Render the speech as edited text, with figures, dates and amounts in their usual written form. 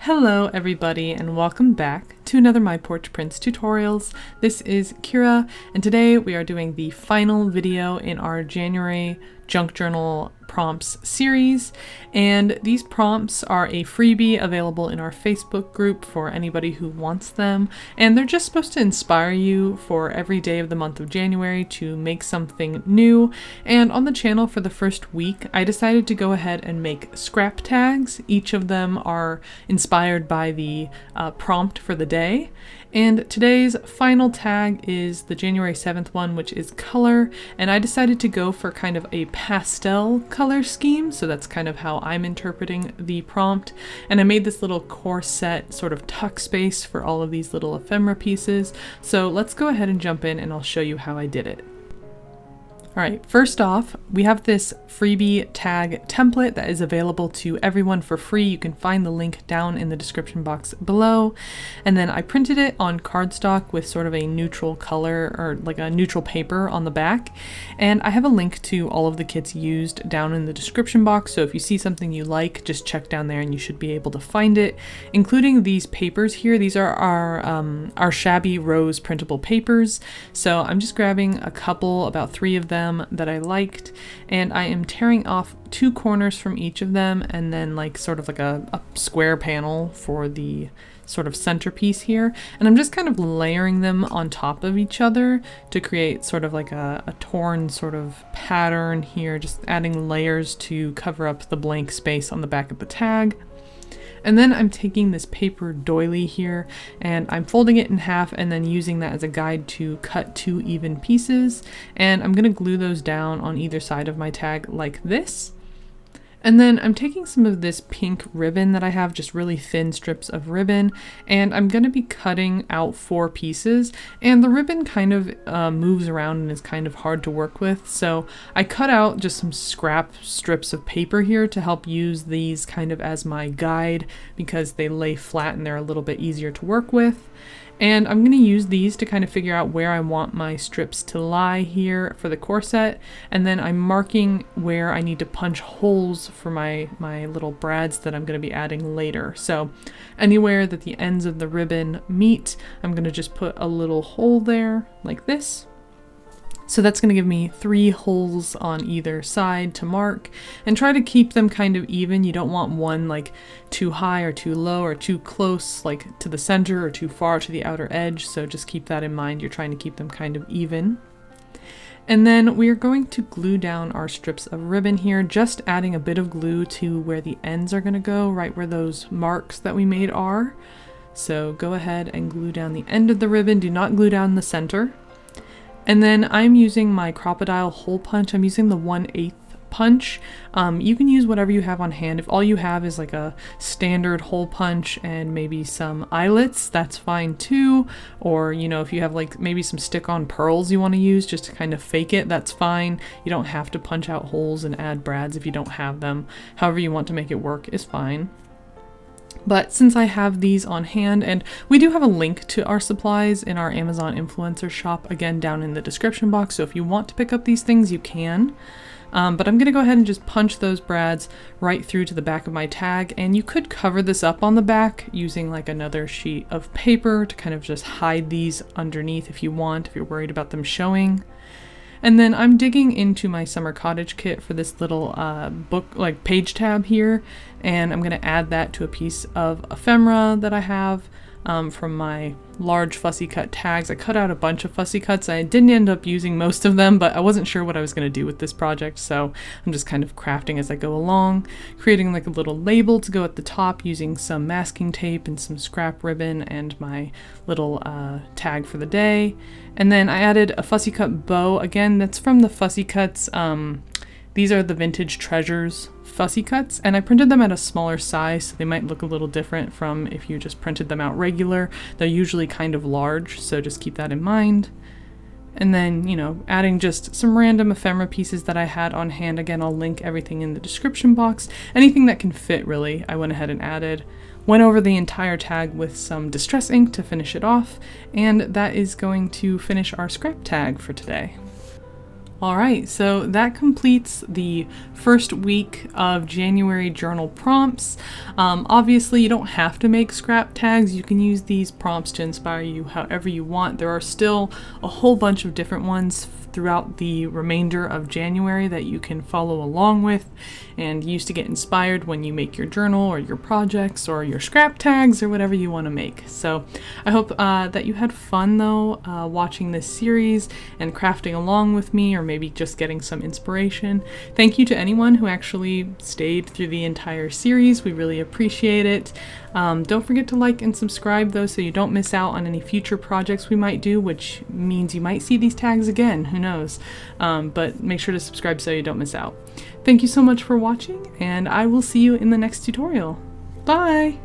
Hello everybody and welcome back to another My Porch Prints tutorials. This is Kyra and today we are doing the final video in our January junk journal prompts series, and these prompts are a freebie available in our Facebook group for anybody who wants them, and they're just supposed to inspire you for every day of the month of January to make something new. And on the channel for the first week I decided to go ahead and make scrap tags. Each of them are inspired by the prompt for the day, and today's final tag is the January 7th one, which is color, and I decided to go for kind of a pastel color scheme, so that's kind of how I'm interpreting the prompt. And I made this little corset sort of tuck space for all of these little ephemera pieces, so let's go ahead and jump in and I'll show you how I did it. Alright, first off, we have this freebie tag template that is available to everyone for free. You can find the link down in the description box below. And then I printed it on cardstock with sort of a neutral color, or like a neutral paper on the back. And I have a link to all of the kits used down in the description box, so if you see something you like, just check down there and you should be able to find it, including these papers here. These are our Shabby Rose printable papers. So I'm just grabbing a couple, about 3 of them that I liked, and I am tearing off 2 corners from each of them, and then like sort of like a square panel for the sort of centerpiece here, and I'm just kind of layering them on top of each other to create sort of like a torn sort of pattern here, just adding layers to cover up the blank space on the back of the tag. And then I'm taking this paper doily here and I'm folding it in half and then using that as a guide to cut 2 even pieces. And I'm going to glue those down on either side of my tag like this. And then I'm taking some of this pink ribbon that I have, just really thin strips of ribbon, and I'm going to be cutting out 4 pieces, and the ribbon kind of moves around and is kind of hard to work with, so I cut out just some scrap strips of paper here to help use these kind of as my guide because they lay flat and they're a little bit easier to work with. And I'm going to use these to kind of figure out where I want my strips to lie here for the corset, and then I'm marking where I need to punch holes for my little brads that I'm going to be adding later. So anywhere that the ends of the ribbon meet, I'm going to just put a little hole there like this. So that's going to give me 3 holes on either side to mark, and try to keep them kind of even. You don't want one like too high or too low or too close like to the center or too far to the outer edge, so just keep that in mind. You're trying to keep them kind of even. And then we are going to glue down our strips of ribbon here, just adding a bit of glue to where the ends are going to go, right where those marks that we made are. So go ahead and glue down the end of the ribbon. Do not glue down the center. And then I'm using my crocodile hole punch. I'm using the 1/8 punch. You can use whatever you have on hand. If all you have is like a standard hole punch and maybe some eyelets, that's fine too. Or, you know, if you have like maybe some stick-on pearls you want to use just to kind of fake it, that's fine. You don't have to punch out holes and add brads if you don't have them. However you want to make it work is fine. But since I have these on hand, and we do have a link to our supplies in our Amazon influencer shop, again down in the description box, so if you want to pick up these things you can. But I'm going to go ahead and just punch those brads right through to the back of my tag, and you could cover this up on the back using like another sheet of paper to kind of just hide these underneath if you want, if you're worried about them showing. And then I'm digging into my summer cottage kit for this little book, like page tab here, and I'm going to add that to a piece of ephemera that I have from my large fussy cut tags. I cut out a bunch of fussy cuts. I didn't end up using most of them, but I wasn't sure what I was going to do with this project, so I'm just kind of crafting as I go along, creating like a little label to go at the top using some masking tape and some scrap ribbon and my little tag for the day. And then I added a fussy cut bow. Again, that's from the Fussy Cuts. These are the Vintage Treasures fussy cuts, and I printed them at a smaller size, so they might look a little different from if you just printed them out regular. They're usually kind of large, so just keep that in mind. And then, you know, adding just some random ephemera pieces that I had on hand. Again, I'll link everything in the description box. Anything that can fit, really, I went ahead and added. Went over the entire tag with some distress ink to finish it off, and that is going to finish our scrap tag for today. Alright, so that completes the first week of January journal prompts. Obviously, you don't have to make scrap tags. You can use these prompts to inspire you however you want. There are still a whole bunch of different ones throughout the remainder of January that you can follow along with and use to get inspired when you make your journal or your projects or your scrap tags or whatever you want to make. So I hope that you had fun though watching this series and crafting along with me, or maybe just getting some inspiration. Thank you to anyone who actually stayed through the entire series. We really appreciate it. Don't forget to like and subscribe though, so you don't miss out on any future projects we might do, which means you might see these tags again, who knows. But make sure to subscribe so you don't miss out. Thank you so much for watching, and I will see you in the next tutorial. Bye!